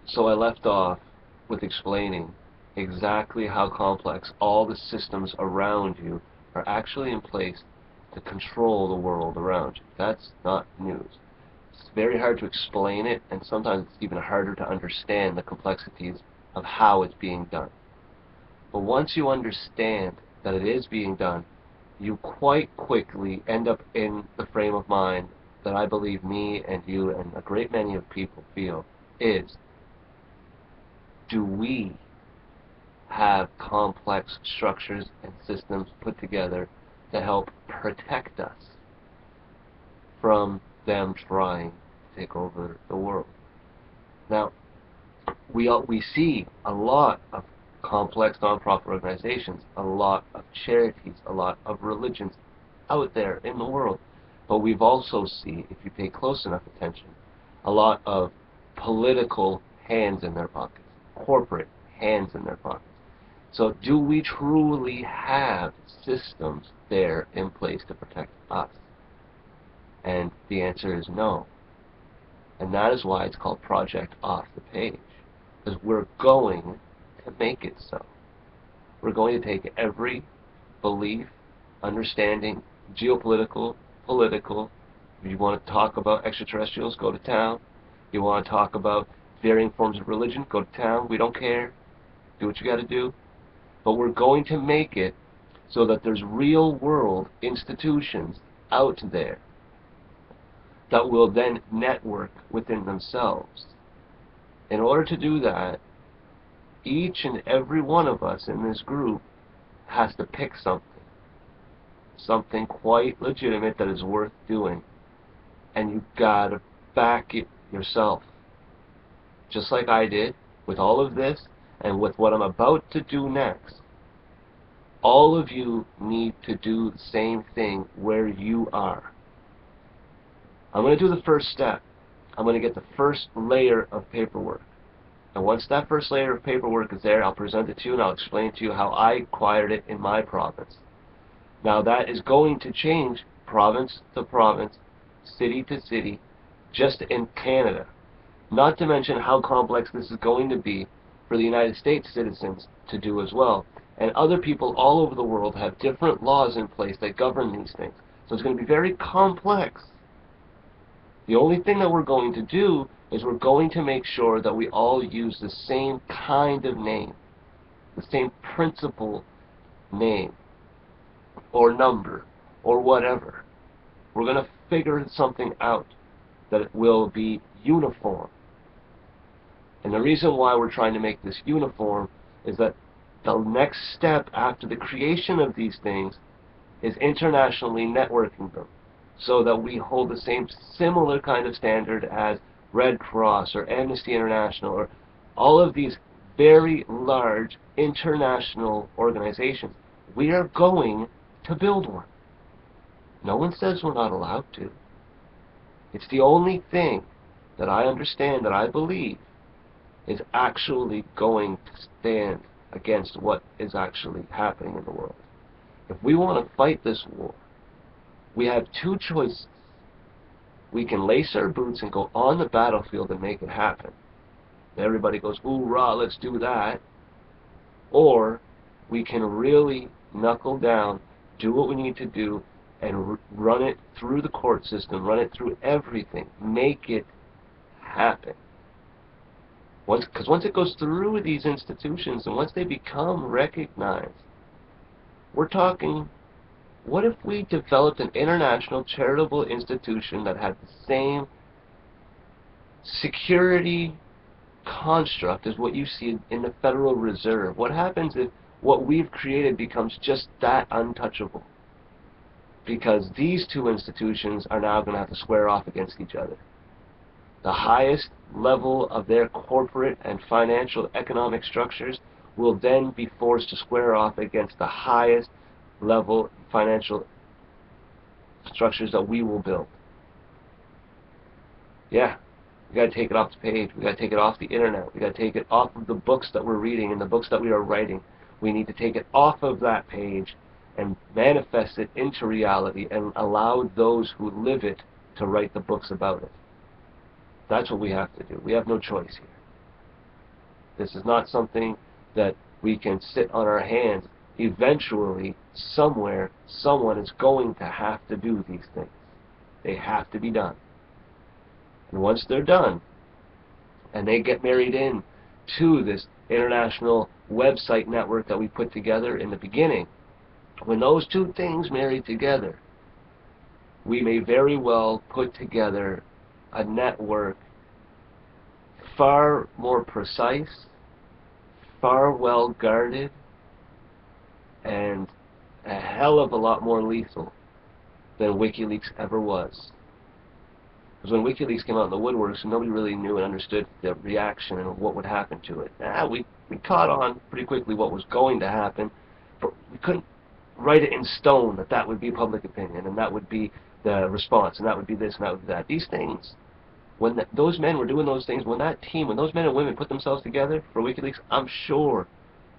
So I left off with explaining exactly how complex all the systems around you are actually in place to control the world around you. That's not news. It's very hard to explain it, and sometimes it's even harder to understand the complexities of how it's being done. But once you understand that it is being done, you quite quickly end up in the frame of mind that I believe me and you and a great many of people feel is, do we have complex structures and systems put together to help protect us from them trying to take over the world? Now, we see a lot of complex nonprofit organizations, a lot of charities, a lot of religions out there in the world. But we've also seen, if you pay close enough attention, a lot of political hands in their pockets, corporate hands in their pockets. So do we truly have systems there in place to protect us? And the answer is no. And that is why it's called Project Off the Page. Because we're going to make it so. We're going to take every belief, understanding, geopolitical, political. If you want to talk about extraterrestrials, go to town. You want to talk about varying forms of religion, go to town. We don't care. Do what you got to do. But we're going to make it so that there's real world institutions out there that will then network within themselves. In order to do that, each and every one of us in this group has to pick something quite legitimate that is worth doing, and you gotta back it yourself. Just like I did with all of this and with what I'm about to do next. All of you need to do the same thing where you are. I'm going to do the first step. I'm going to get the first layer of paperwork. And once that first layer of paperwork is there, I'll present it to you and I'll explain to you how I acquired it in my province. Now that is going to change province to province, city to city, just in Canada. Not to mention how complex this is going to be for the United States citizens to do as well. And other people all over the world have different laws in place that govern these things. So it's going to be very complex. The only thing that we're going to do is we're going to make sure that we all use the same kind of name, the same principal name, or number, or whatever. We're going to figure something out that will be uniform. And the reason why we're trying to make this uniform is that the next step after the creation of these things is internationally networking them, so that we hold the same similar kind of standard as Red Cross or Amnesty International or all of these very large international organizations. We are going to build one. No one says we're not allowed to. It's the only thing that I understand, that I believe, is actually going to stand against what is actually happening in the world. If we want to fight this war, we have two choices. We can lace our boots and go on the battlefield and make it happen. Everybody goes, hoorah, let's do that. Or we can really knuckle down, do what we need to do, and run it through the court system, run it through everything, make it happen. Because once it goes through these institutions and once they become recognized, we're talking, what if we developed an international charitable institution that had the same security construct as what you see in the Federal Reserve? What happens if what we've created becomes just that untouchable? Because these two institutions are now going to have to square off against each other. The highest level of their corporate and financial economic structures will then be forced to square off against the highest level financial structures that we will build. Yeah, we got to take it off the page. We got to take it off the internet. We got to take it off of the books that we're reading and the books that we are writing. We need to take it off of that page and manifest it into reality and allow those who live it to write the books about it. That's what we have to do. We have no choice here. This is not something that we can sit on our hands. Eventually, somewhere, someone is going to have to do these things. They have to be done. And once they're done, and they get married in to this international website network that we put together in the beginning, when those two things marry together, we may very well put together a network far more precise, far well guarded, and a hell of a lot more lethal than WikiLeaks ever was. Because when WikiLeaks came out in the woodworks, nobody really knew and understood the reaction and what would happen to it. We caught on pretty quickly what was going to happen, but we couldn't write it in stone that that would be public opinion, and that would be the response, and that would be this, and that would be that. These things, when those men were doing those things, when that team, when those men and women put themselves together for WikiLeaks, I'm sure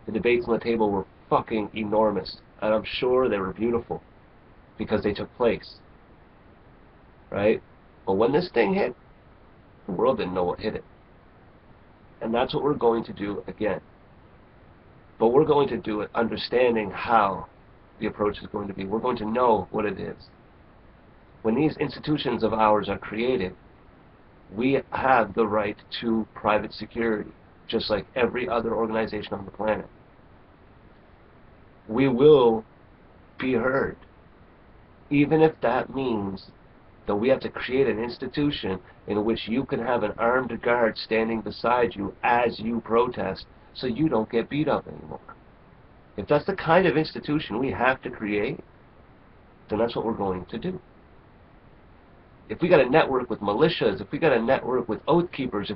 the debates on the table were fucking enormous, and I'm sure they were beautiful because they took place, right? But when this thing hit, the world didn't know what hit it. And that's what we're going to do again. But we're going to do it understanding how the approach is going to be. We're going to know what it is. When these institutions of ours are created, we have the right to private security, just like every other organization on the planet. We will be heard, even if that means that we have to create an institution in which you can have an armed guard standing beside you as you protest so you don't get beat up anymore. If that's the kind of institution we have to create, then that's what we're going to do. If we got a network with militias, if we got a network with oath keepers,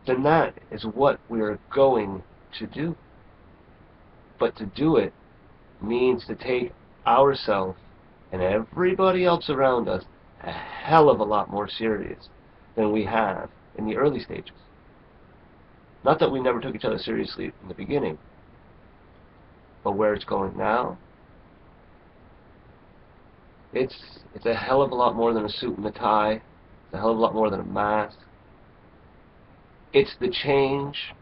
then that is what we're going to do. But to do it means to take ourselves and everybody else around us a hell of a lot more serious than we have in the early stages. Not that we never took each other seriously in the beginning, but where it's going now, it's a hell of a lot more than a suit and a tie. It's a hell of a lot more than a mask. It's the change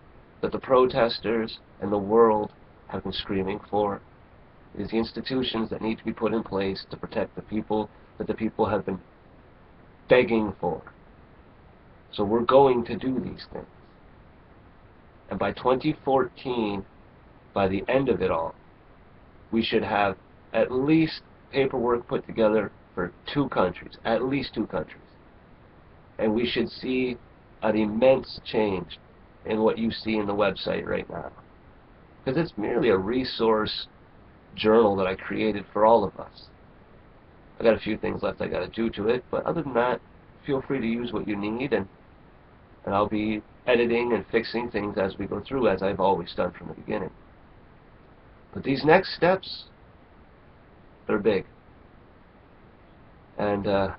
that the protesters and the world have been screaming for. It is the institutions that need to be put in place to protect the people that the people have been begging for. So we're going to do these things. And by 2014, by the end of it all, we should have at least paperwork put together for 2 countries, at least 2 countries. And we should see an immense change in what you see in the website right now. Because it's merely a resource journal that I created for all of us. I got a few things left I got to do to it, but other than that, feel free to use what you need, and I'll be editing and fixing things as we go through, as I've always done from the beginning. But these next steps, they're big. And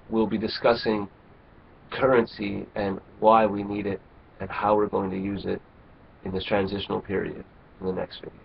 we'll be discussing currency and why we need it and how we're going to use it in this transitional period in the next video.